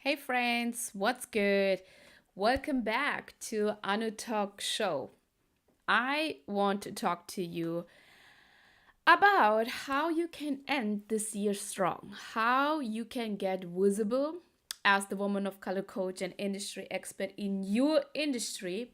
Hey friends, what's good? Welcome back to Anu Talk Show. I want to talk to you about how you can end this year strong, how you can get visible as the woman of color coach and industry expert in your industry,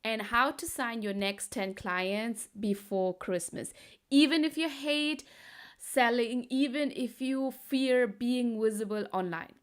and how to sign your next 10 clients before Christmas. Even if you hate selling, even if you fear being visible online,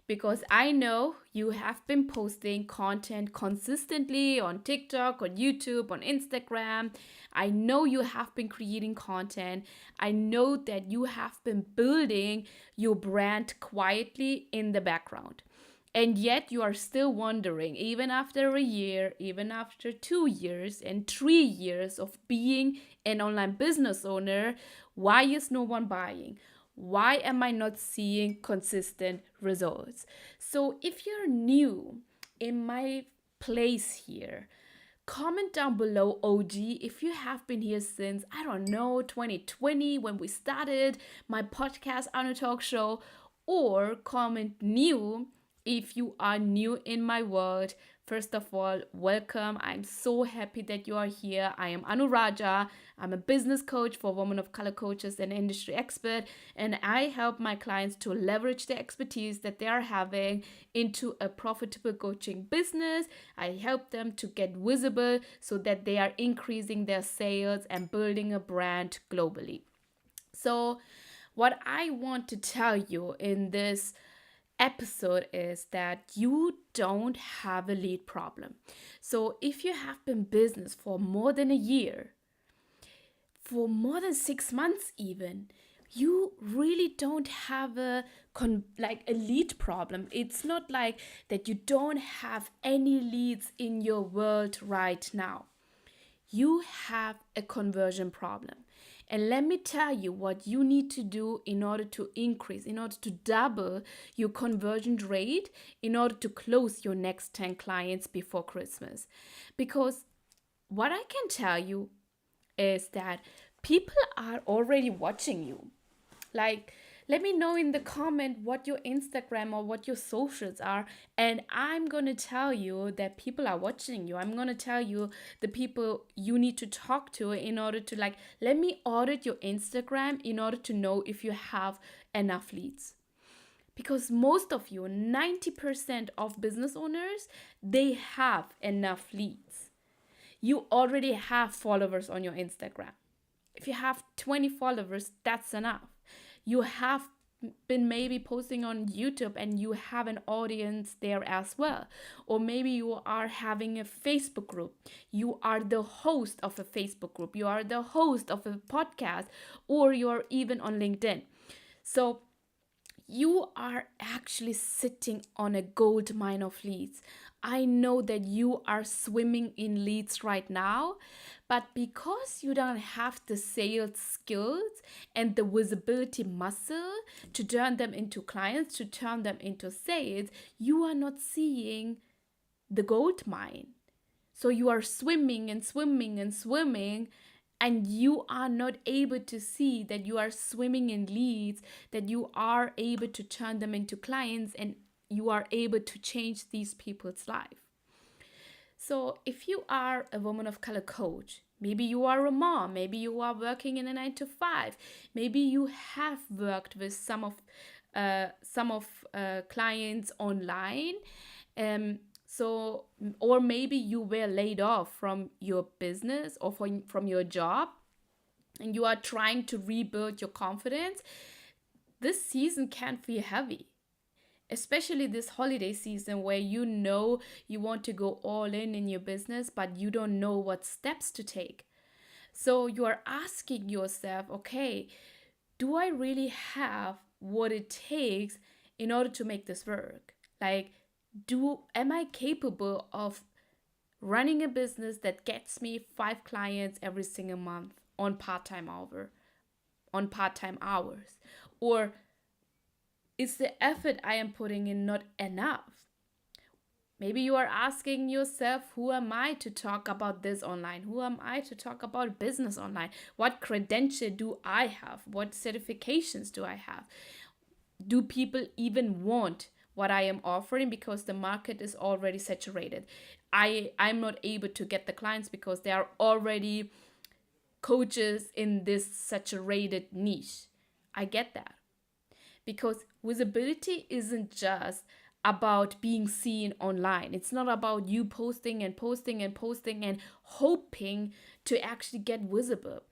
because I know you have been posting content consistently on TikTok, on YouTube, on Instagram. I know you have been creating content. I know that you have been building your brand quietly in the background. And yet you are still wondering, even after a year, even after 2 years and 3 years of being an online business owner, why is no one buying? Why am I not seeing consistent results? So if you're new in my place here, comment down below, OG, if you have been here since, I don't know, 2020 when we started my podcast on a talk show, or comment new if you are new in my world. First of all, welcome. I'm so happy that you are here. I am Anuraja. I'm a business coach for women of color coaches and industry expert, and I help my clients to leverage the expertise that they are having into a profitable coaching business. I help them to get visible so that they are increasing their sales and building a brand globally. So, what I want to tell you in this episode is that you don't have a lead problem. So, if you have been business for more than a year, for more than 6 months even, you really don't have like a lead problem. It's not like that you don't have any leads in your world right now. You have a conversion problem. And let me tell you what you need to do in order to increase, in order to double your conversion rate, in order to close your next 10 clients before Christmas. Because what I can tell you is that people are already watching you. Like, let me know in the comment what your Instagram or what your socials are, and I'm gonna tell you that people are watching you. I'm gonna tell you the people you need to talk to in order to, like, let me audit your Instagram in order to know if you have enough leads. Because most of you, 90% of business owners, they have enough leads. You already have followers on your Instagram. If you have 20 followers, that's enough. You have been maybe posting on YouTube and you have an audience there as well. Or maybe you are having a Facebook group. You are the host of a Facebook group. You are the host of a podcast, or you're even on LinkedIn. So you are actually sitting on a gold mine of leads. I know that you are swimming in leads right now, but because you don't have the sales skills and the visibility muscle to turn them into clients, to turn them into sales, you are not seeing the gold mine. So you are swimming and swimming and swimming, and you are not able to see that you are swimming in leads, that you are able to turn them into clients, and you are able to change these people's life. So if you are a woman of color coach, maybe you are a mom, maybe you are working in a 9 to 5, maybe you have worked with some of clients online, so, or maybe you were laid off from your business or from your job, and you are trying to rebuild your confidence. This season can feel heavy, especially this holiday season where you know you want to go all in your business, but you don't know what steps to take. So you are asking yourself, okay, do I really have what it takes in order to make this work? Like, am I capable of running a business that gets me 5 clients every single month on part-time hours? Or is the effort I am putting in not enough? Maybe you are asking yourself, who am I to talk about this online? Who am I to talk about business online? What credential do I have? What certifications do I have? Do people even want what I am offering because the market is already saturated. I'm not able to get the clients because they are already coaches in this saturated niche. I get that. Because visibility isn't just about being seen online. It's not about you posting and posting and posting and hoping to actually get visible.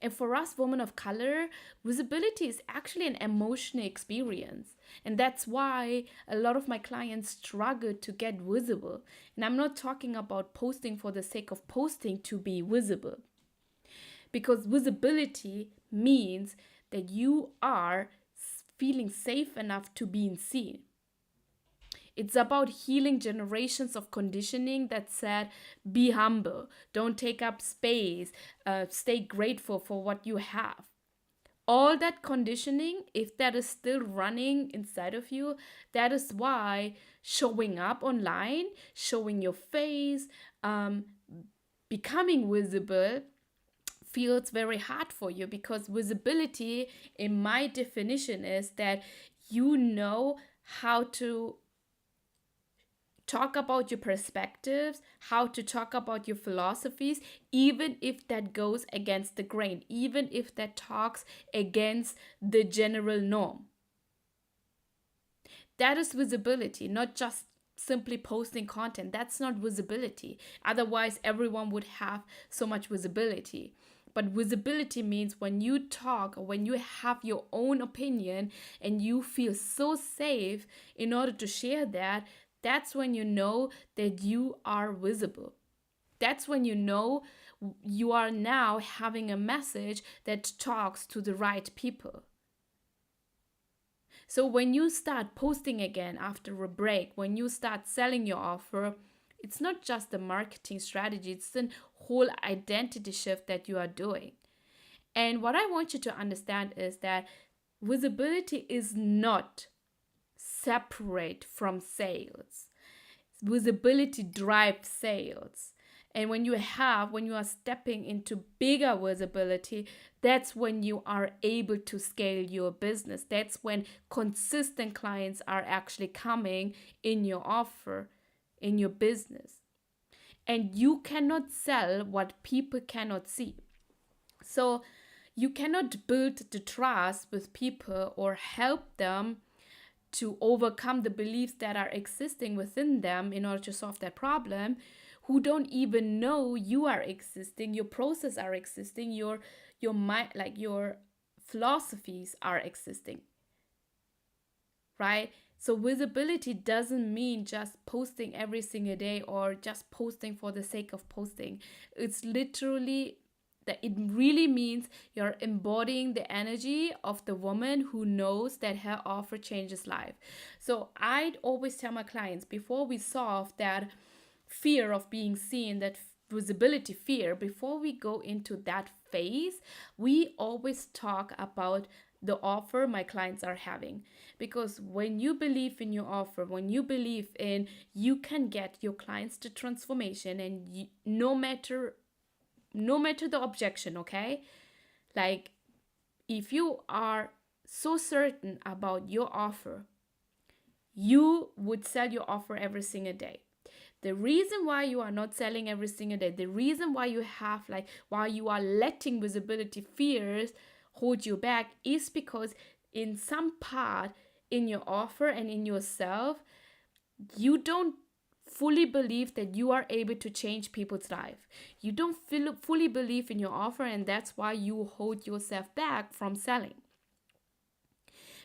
And for us women of color, visibility is actually an emotional experience. And that's why a lot of my clients struggle to get visible. And I'm not talking about posting for the sake of posting to be visible, because visibility means that you are feeling safe enough to be seen. It's about healing generations of conditioning that said, be humble, don't take up space, stay grateful for what you have. All that conditioning, if that is still running inside of you, that is why showing up online, showing your face, becoming visible feels very hard for you, because visibility, in my definition, is that you know how to talk about your perspectives, how to talk about your philosophies, even if that goes against the grain, even if that talks against the general norm. That is visibility, not just simply posting content. That's not visibility. Otherwise, everyone would have so much visibility. But visibility means when you talk or when you have your own opinion and you feel so safe in order to share that, that's when you know that you are visible. That's when you know you are now having a message that talks to the right people. So when you start posting again after a break, when you start selling your offer, it's not just a marketing strategy, it's a whole identity shift that you are doing. And what I want you to understand is that visibility is not separate from sales. Visibility drives sales. And when you are stepping into bigger visibility, that's when you are able to scale your business. That's when consistent clients are actually coming in your offer, in your business. And you cannot sell what people cannot see. So you cannot build the trust with people or help them to overcome the beliefs that are existing within them in order to solve their problem, who don't even know you are existing, your process are existing, your mind, like your philosophies are existing, right? So visibility doesn't mean just posting every single day or just posting for the sake of posting. It's literally that it really means you're embodying the energy of the woman who knows that her offer changes life. So I'd always tell my clients, before we solve that fear of being seen, that visibility fear, before we go into that phase, we always talk about the offer my clients are having. Because when you believe in your offer, when you believe in you can get your clients to transformation, and no matter the objection, okay? Like, if you are so certain about your offer, you would sell your offer every single day. The reason why you are not selling every single day, the reason why you have why you are letting visibility fears hold you back, is because in some part in your offer and in yourself, you don't fully believe that you are able to change people's life. You don't fully believe in your offer, and that's why you hold yourself back from selling.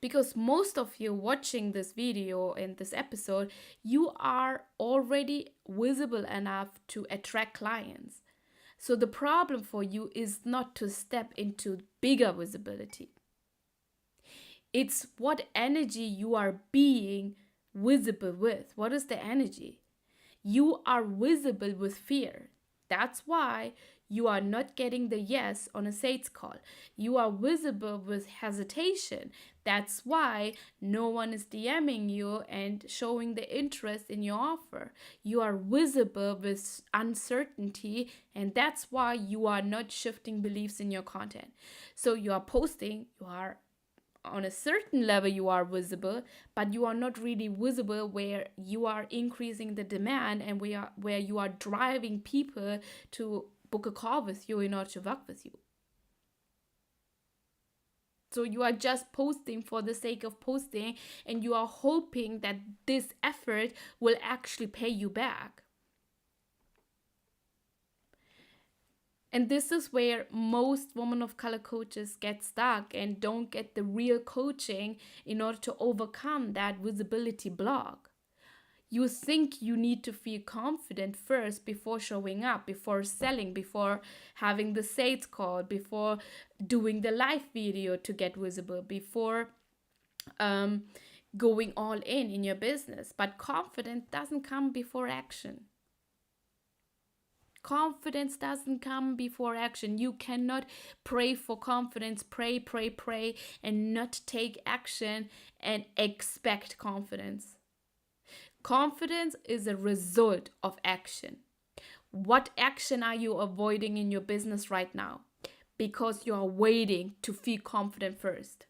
Because most of you watching this video and this episode, you are already visible enough to attract clients. So the problem for you is not to step into bigger visibility. It's what energy you are being visible with. What is the energy? You are visible with fear. That's why you are not getting the yes on a sales call. You are visible with hesitation. That's why no one is DMing you and showing the interest in your offer. You are visible with uncertainty, and that's why you are not shifting beliefs in your content. So you are posting, you are on a certain level you are visible, but you are not really visible where you are increasing the demand and where you are driving people to book a call with you in order to work with you. So you are just posting for the sake of posting, and you are hoping that this effort will actually pay you back. And this is where most women of color coaches get stuck and don't get the real coaching in order to overcome that visibility block. You think you need to feel confident first before showing up, before selling, before having the sales call, before doing the live video to get visible, before going all in your business. But confidence doesn't come before action. Confidence doesn't come before action. You cannot pray for confidence, pray, and not take action and expect confidence. Confidence is a result of action. What action are you avoiding in your business right now? Because you are waiting to feel confident first.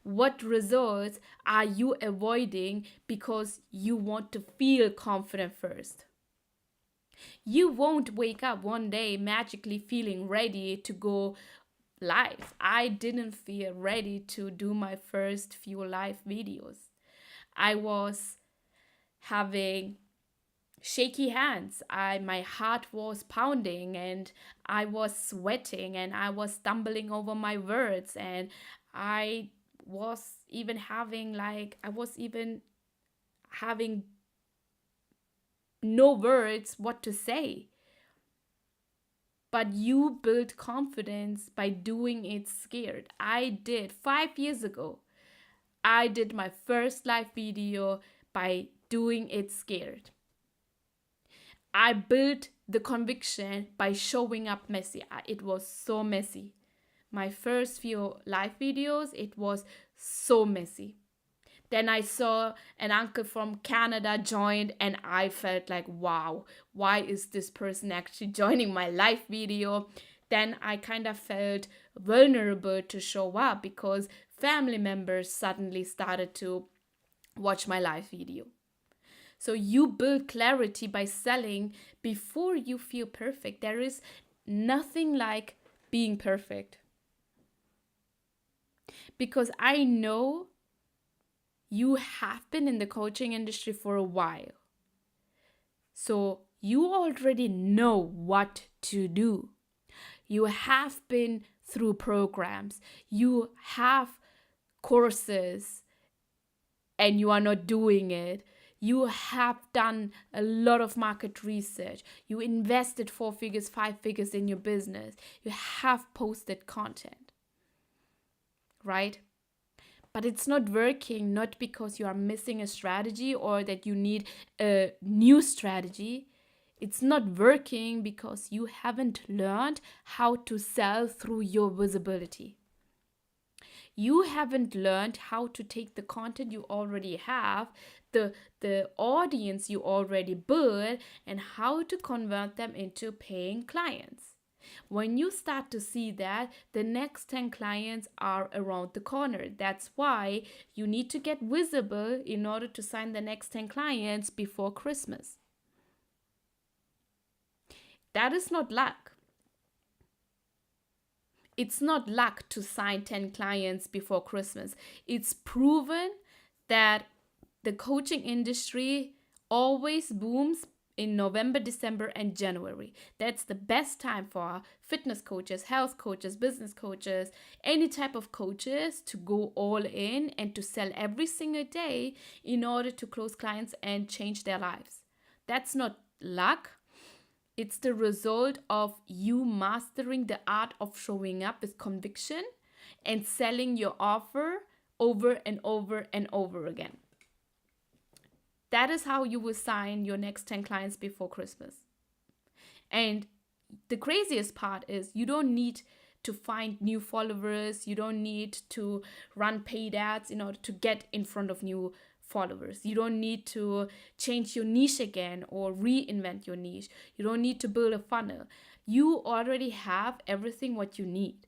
What results are you avoiding because you want to feel confident first? You won't wake up one day magically feeling ready to go live. I didn't feel ready to do my first few live videos. I was having shaky hands. My heart was pounding and I was sweating and I was stumbling over my words, and I was even having no words what to say. But you build confidence by doing it scared. I did 5 years ago. I did my first live video by doing it scared. I built the conviction by showing up messy. It was so messy. My first few live videos, it was so messy. Then I saw an uncle from Canada joined, and I felt like, wow, why is this person actually joining my live video? Then I kind of felt vulnerable to show up because family members suddenly started to watch my live video. So you build clarity by selling before you feel perfect. There is nothing like being perfect. Because I know you have been in the coaching industry for a while. So you already know what to do. You have been through programs. You have courses and you are not doing it. You have done a lot of market research. You invested 4 figures, 5 figures in your business. You have posted content, right? But it's not working, not because you are missing a strategy or that you need a new strategy. It's not working because you haven't learned how to sell through your visibility. You haven't learned how to take the content you already have, the audience you already built, and how to convert them into paying clients. When you start to see that, the next 10 clients are around the corner. That's why you need to get visible in order to sign the next 10 clients before Christmas. That is not luck. It's not luck to sign 10 clients before Christmas. It's proven that the coaching industry always booms in November, December, and January. That's the best time for fitness coaches, health coaches, business coaches, any type of coaches to go all in and to sell every single day in order to close clients and change their lives. That's not luck. It's the result of you mastering the art of showing up with conviction and selling your offer over and over and over again. That is how you will sign your next 10 clients before Christmas. And the craziest part is you don't need to find new followers. You don't need to run paid ads in order to get in front of new followers. You don't need to change your niche again or reinvent your niche. You don't need to build a funnel. You already have everything what you need.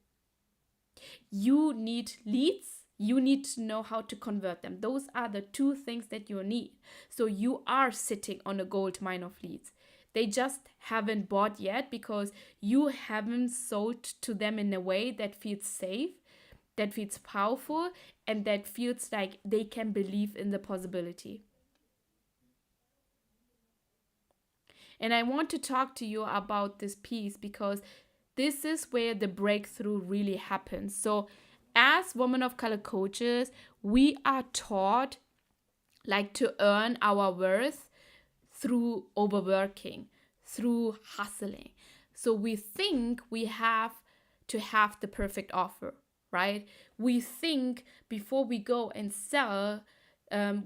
You need leads You need to know how to convert them. Those are the two things that you need. So you are sitting on a gold mine of leads. They just haven't bought yet because you haven't sold to them in a way that feels safe, that feels powerful, and that feels like they can believe in the possibility. And I want to talk to you about this piece because this is where the breakthrough really happens. So, as women of color coaches, we are taught like to earn our worth through overworking, through hustling. So we think we have to have the perfect offer, right? We think before we go and sell,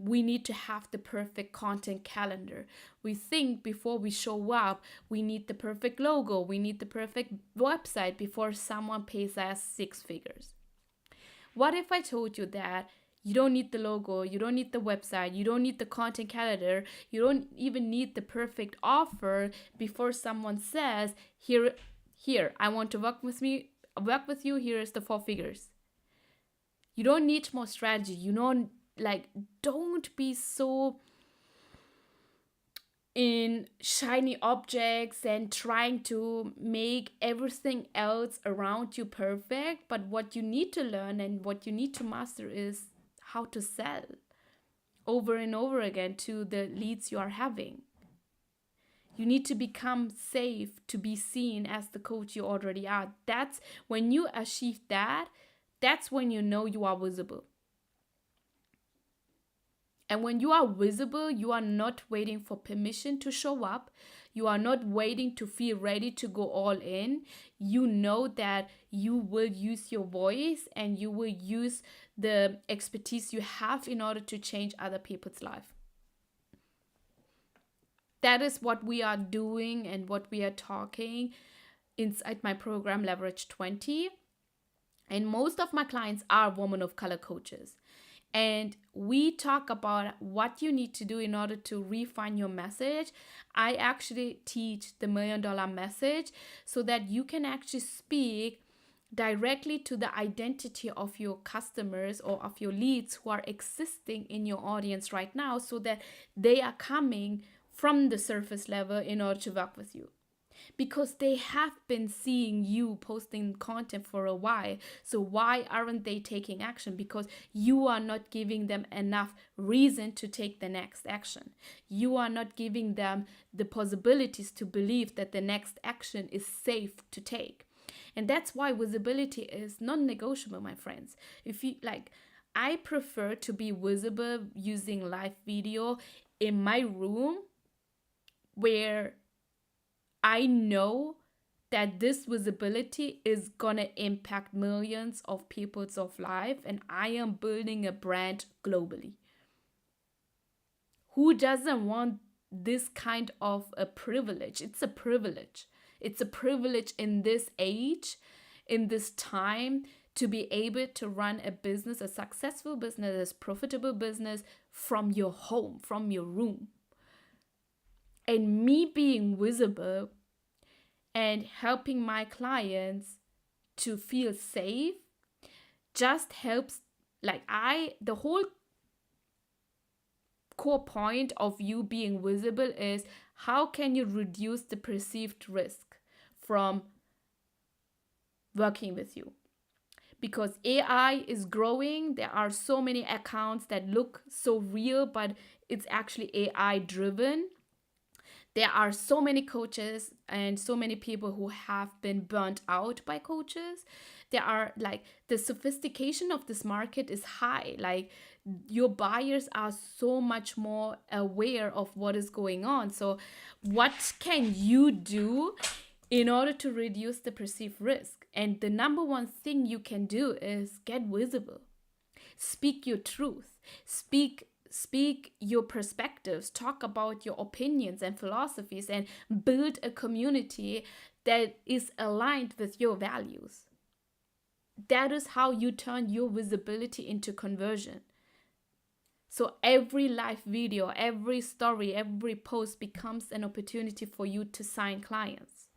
we need to have the perfect content calendar. We think before we show up, we need the perfect logo, we need the perfect website before someone pays us six figures. What if I told you that you don't need the logo, you don't need the website, you don't need the content calendar, you don't even need the perfect offer before someone says, here, I want to work with you, here is the four figures. You don't need more strategy. You don't don't be so in shiny objects and trying to make everything else around you perfect. But what you need to learn and what you need to master is how to sell over and over again to the leads you are having. You need to become safe to be seen as the coach you already are. That's when you achieve that, that's when you know you are visible. And when you are visible, you are not waiting for permission to show up. You are not waiting to feel ready to go all in. You know that you will use your voice and you will use the expertise you have in order to change other people's life. That is what we are doing and what we are talking inside my program Leverage 20. And most of my clients are women of color coaches. And we talk about what you need to do in order to refine your message. I actually teach the $1 Million Message so that you can actually speak directly to the identity of your customers or of your leads who are existing in your audience right now, so that they are coming from the surface level in order to work with you. Because they have been seeing you posting content for a while. So why aren't they taking action? Because you are not giving them enough reason to take the next action. You are not giving them the possibilities to believe that the next action is safe to take. And that's why visibility is non-negotiable, my friends. If you I prefer to be visible using live video in my room where I know that this visibility is gonna impact millions of people's of life, and I am building a brand globally. Who doesn't want this kind of a privilege? It's a privilege. It's a privilege in this age, in this time, to be able to run a business, a successful business, a profitable business from your home, from your room. And me being visible and helping my clients to feel safe just helps. The whole core point of you being visible is how can you reduce the perceived risk from working with you? Because AI is growing. There are so many accounts that look so real, but it's actually AI driven. There are so many coaches and so many people who have been burnt out by coaches. There are the sophistication of this market is high. Your buyers are so much more aware of what is going on. So what can you do in order to reduce the perceived risk? And the number one thing you can do is get visible. Speak your truth. Speak your perspectives, talk about your opinions and philosophies, and build a community that is aligned with your values. That is how you turn your visibility into conversion. So every live video, every story, every post becomes an opportunity for you to sign clients.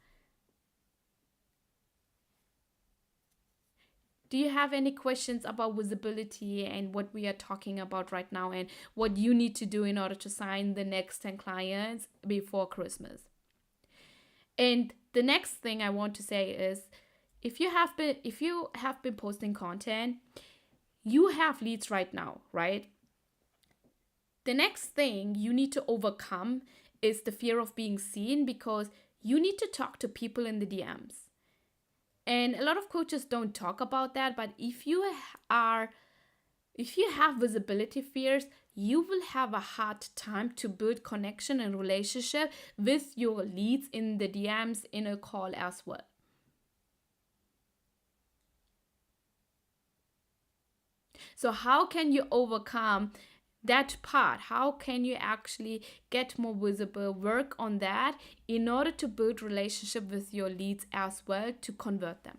do you have any questions about visibility and what we are talking about right now and what you need to do in order to sign the next 10 clients before Christmas? And the next thing I want to say is, if you have been posting content, you have leads right now, right? The next thing you need to overcome is the fear of being seen, because you need to talk to people in the DMs. And a lot of coaches don't talk about that, but if you have visibility fears, you will have a hard time to build connection and relationship with your leads in the DMs in a call as well. So how can you overcome that part? How can you actually get more visible, work on that in order to build relationship with your leads as well, to convert them?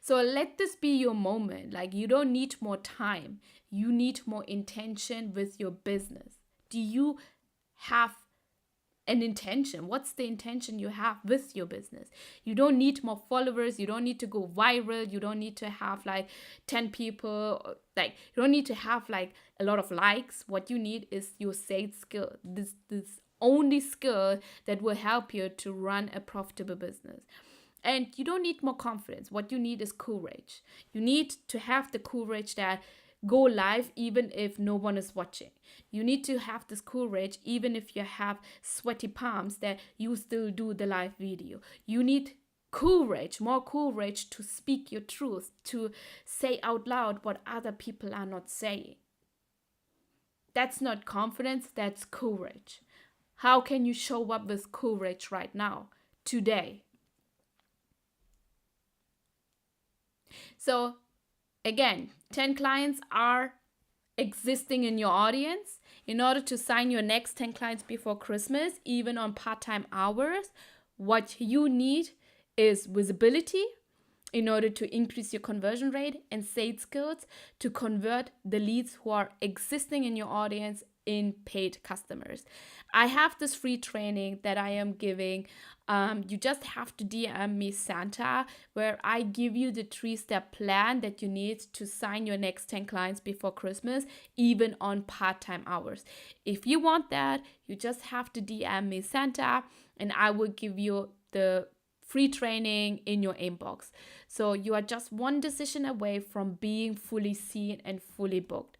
So let this be your moment. Like, you don't need more time. You need more intention with your business. Do you have an intention? What's the intention you have with your business? You don't need more followers. You don't need to go viral. You don't need to have like 10 people. Like, you don't need to have like a lot of likes. What you need is your sales skill. This only skill that will help you to run a profitable business. And you don't need more confidence. What you need is courage. You need to have the courage that go live even if no one is watching. You need to have this courage even if you have sweaty palms, that you still do the live video. You need courage, more courage, to speak your truth, to say out loud what other people are not saying. That's not confidence, that's courage. How can you show up with courage right now, today? So again, 10 clients are existing in your audience. In order to sign your next 10 clients before Christmas, even on part-time hours, what you need is visibility in order to increase your conversion rate, and sales skills to convert the leads who are existing in your audience in paid customers. I have this free training that I am giving. You just have to DM me Santa, where I give you the 3-step plan that you need to sign your next 10 clients before Christmas, even on part-time hours. If you want that, you just have to DM me Santa, and I will give you the free training in your inbox. So you are just one decision away from being fully seen and fully booked.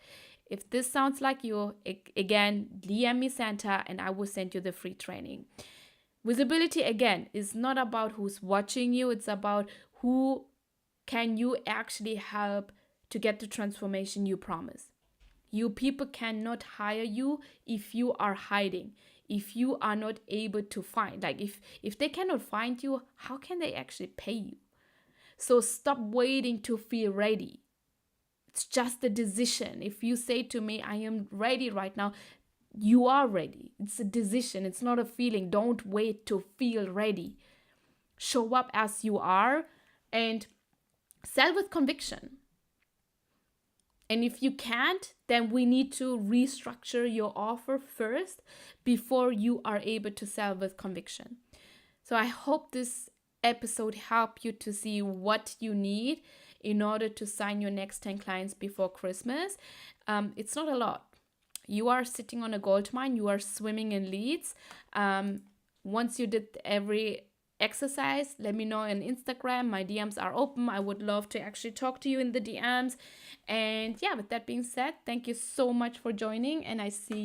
If this sounds like you, again, DM me Santa and I will send you the free training. Visibility, again, is not about who's watching you. It's about who can you actually help to get the transformation you promise. You people cannot hire you if you are hiding, if you are not able to find. Like, if they cannot find you, how can they actually pay you? So stop waiting to feel ready. It's just a decision. If you say to me, I am ready right now, you are ready. It's a decision. It's not a feeling. Don't wait to feel ready. Show up as you are and sell with conviction. And if you can't, then we need to restructure your offer first before you are able to sell with conviction. So I hope this episode helped you to see what you need in order to sign your next 10 clients before Christmas. It's not a lot. You are sitting on a gold mine. You are swimming in leads. Once you did every exercise, let me know on Instagram. My DMs are open. I would love to actually talk to you in the DMs. And yeah, with that being said, thank you so much for joining, and I see you